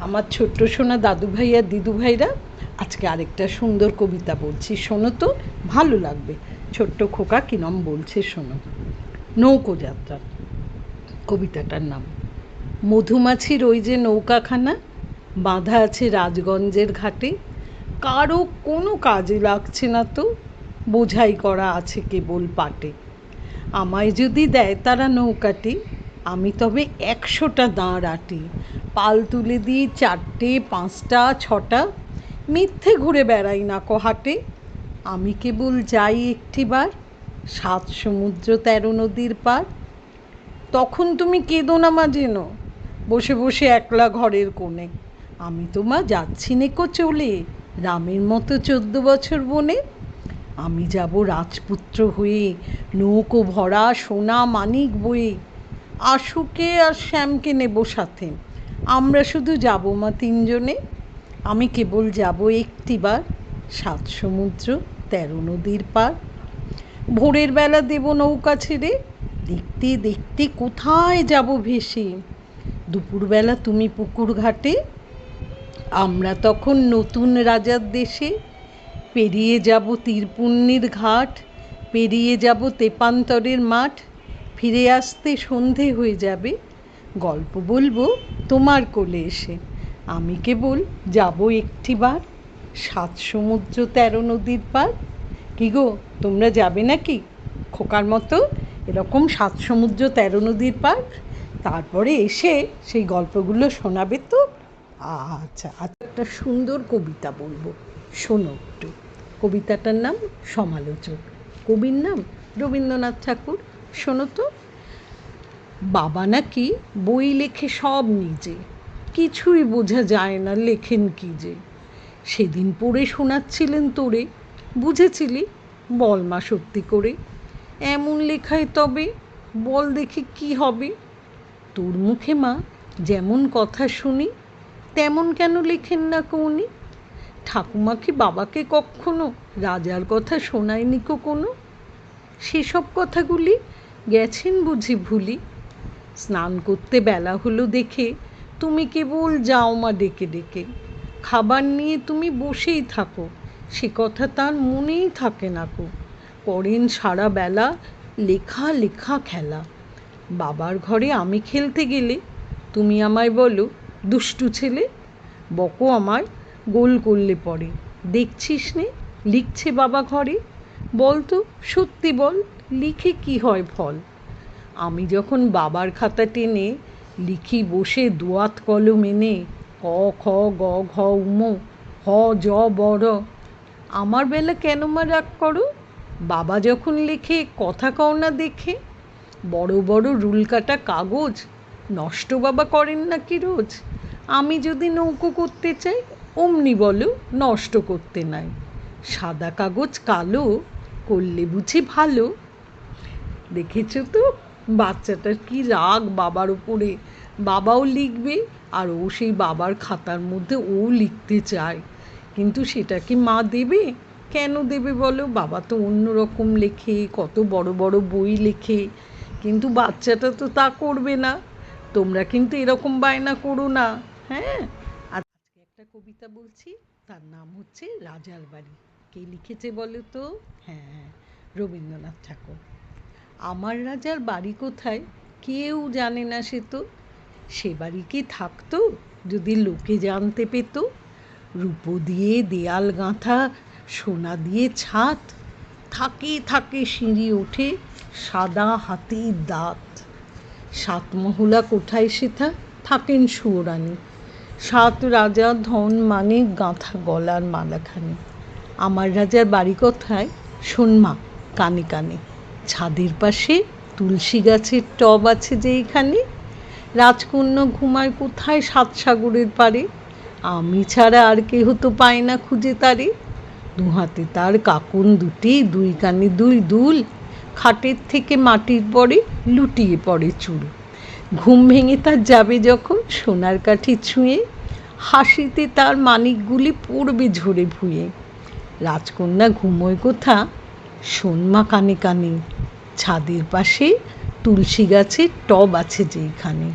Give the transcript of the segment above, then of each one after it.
আমার ছোট্ট সোনা দাদু ভাই আর দিদু ভাইরা আজকে আরেকটা সুন্দর কবিতা বলছি, শোনো তো, ভালো লাগবে। ছোট্ট খোকা কিরম বলছে শোনো। নৌকো যাত্রা কবিতাটার নাম। মধুমাছির ওই যে নৌকাখানা বাঁধা আছে রাজগঞ্জের ঘাটে, কারো কোনো কাজে লাগছে না তো, বোঝাই করা আছে কেবল পাটে। আমায় যদি দেয় তারা নৌকাটি, আমি তবে 100টা দাঁড় আটি, পাল তুলে দিই 4টে 5টা 6টা, মিথ্যে ঘুরে বেড়াই না কহাটে। আমি কেবল যাই একটিবার 7 সমুদ্র 13 নদীর পার। তখন তুমি কেঁদো না মা যেন, বসে বসে একলা ঘরের কোণে। আমি তো মা যাচ্ছি নেকো চলে, রামের মতো 14 বছর বনে। আমি যাব রাজপুত্র হয়ে, নৌকো ভরা সোনা মানিক বয়ে। আশুকে আর শ্যামকে নেব সাথে, আমরা শুধু যাব মা 3 জনে। আমি কেবল যাব একটিবার 7 সমুদ্র 13 নদীর পার। ভোরের বেলা দেব নৌকা ছেড়ে, দেখতে দেখতে কোথায় যাব ভেসে। দুপুরবেলা তুমি পুকুর ঘাটে, আমরা তখন নতুন রাজার দেশে। পেরিয়ে যাব তীরপুণ্যির ঘাট, পেরিয়ে যাব তেপান্তরের মাঠ। ফিরে আসতে সন্ধে হয়ে যাবে, গল্প বলবো তোমার কোলে এসে। আমি কেবল যাব একটিবার 7 সমুদ্র 13 নদীর পার। কি গো, তোমরা যাবে নাকি খোকার মতো এরকম 7 সমুদ্র 13 নদীর পার? তারপরে এসে সেই গল্পগুলো শোনাবে তো? আচ্ছা আচ্ছা, একটা সুন্দর কবিতা বলবো, শোনো একটু। কবিতাটার নাম সমালোচক, কবির নাম রবীন্দ্রনাথ ঠাকুর। শোনো তো। বাবা নাকি বই লেখে সব নিজে, কিছুই বোঝা যায় না লেখেন কি যে। সেদিন পড়ে শোনাচ্ছিলেন তোরে, বুঝেছিলি? বল মা সত্যি করে, এমন লেখায় তবে বল দেখি কি হবে। তোর মুখে মা যেমন কথা শুনি, তেমন কেন লেখেন না কৌনি? ঠাকুমা কি বাবাকে কখনো রাজার কথা শোনায়নি কোনো? সেসব কথাগুলি গেছেন বুঝি ভুলি। স্নান করতে বেলা হলো দেখে তুমি কেবল যাও মা ডেকে ডেকে। খাবার নিয়ে তুমি বসেই থাকো, সে কথা তার মনেই থাকে না কো। করেন সারা বেলা লেখা লেখা খেলা। বাবার ঘরে আমি খেলতে গেলে তুমি আমায় বলো দুষ্টু ছেলে। বকো আমায় গোল করলে পরে, দেখছিস নে লিখছে বাবা ঘরে। বল তো সত্যি বল, লিখে কি হয় ফল? আমি যখন বাবার খাতা টেনে লিখি বসে দোয়াত কলম এনে, ক খ গ ঘ উম হ জ বড়। আমার বেলা কেন মা রাগ করো? বাবা যখন লেখে কথা কও না দেখে। বড় বড় রুল কাটা কাগজ নষ্ট বাবা করেন নাকি রোজ? আমি যদি নৌকো করতে চাই অমনি বলো নষ্ট করতে নাই। সাদা কাগজ কালো করলে বুঝি ভালো? দেখেছো তো বাচ্চাটার কি রাগ বাবার উপরে। বাবাও লিখবে আর ও সেই বাবার খাতার মধ্যে ও লিখতে চায়, কিন্তু সেটা কি মা দেবে? কেন দেবে বলো? বাবা তো অন্য রকম লেখে, কত বড় বড় বই লেখে, কিন্তু বাচ্চাটা তো তা করবে না। তোমরা কিন্তু এরকম বায়না করো না, হ্যাঁ? আজকে একটা কবিতা বলছি, তার নাম হচ্ছে রাজার বাড়ি। কে লিখেছে বলো তো? হ্যাঁ, রবীন্দ্রনাথ ঠাকুর। আমার রাজার বাড়ি কোথায় কেউ জানে না সে তো। সে বাড়ি কি থাকতো যদি লোকে জানতে পেত? রূপো দিয়ে দেয়াল গাঁথা, সোনা দিয়ে ছাদ, থাকে থাকে সিঁড়ি ওঠে সাদা হাতির দাঁত। 7 মহলা কোঠায় সেথা থাকেন সুয়োরানী, 7 রাজা ধন মানে গাঁথা গলার মালাখানি। আমার রাজার বাড়ি কোথায় শোন মা কানে কানে। ছাদের পাশে তুলসী গাছের টব আছে যেইখানে। রাজকন্যা ঘুমায় কোথায় 7 সাগরের পারে, আমি ছাড়া আর কেহ তো পায় না খুঁজে তারে। 2 হাতে তার কাকন দুটি, 2 কানে 2 দুল, খাটের থেকে মাটির পরে লুটিয়ে পড়ে চুল। ঘুম ভেঙে তার যাবে যখন সোনার কাঠি ছুঁয়ে, হাসিতে তার মানিকগুলি পড়বে ঝরে ভুঁয়ে। রাজকন্যা ঘুমোয় কোথা শোন মা কানে কানে, ছাদের পাশে তুলসী গাছের টব আছে যেইখানে।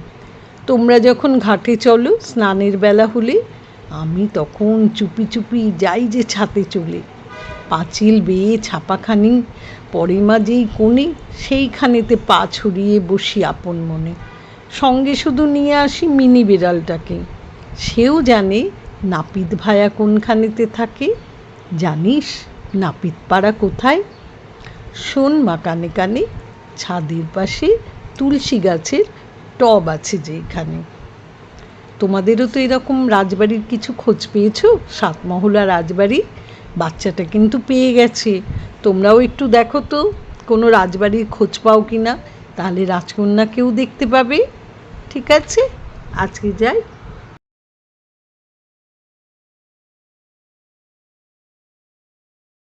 তোমরা যখন ঘাটে চলো স্নানের বেলা হলে, আমি তখন চুপি চুপি যাই যে ছাতে চলে। পাঁচিল বেয়ে ছাপাখানি পরে মা যেই কোণে, সেইখানেতে পা ছড়িয়ে বসি আপন মনে। সঙ্গে শুধু নিয়ে আসি মিনি বিড়ালটাকে। সেও জানে নাপিত ভায়া কোনখানেতে থাকে। জানিস নাপিত পাড়া কোথায়? শোন মা কানে কানে, ছাদের পাশে তুলসী গাছের টব আছে যেখানে। তোমাদেরও তো এরকম রাজবাড়ির কিছু খোঁজ পেয়েছো? সাতমহলা রাজবাড়ি বাচ্চাটা কিন্তু পেয়ে গেছে। তোমরাও একটু দেখো তো কোনো রাজবাড়ির খোঁজ পাও কি না, তাহলে রাজকন্যাকেও দেখতে পাবে। ঠিক আছে, আজকে যাই।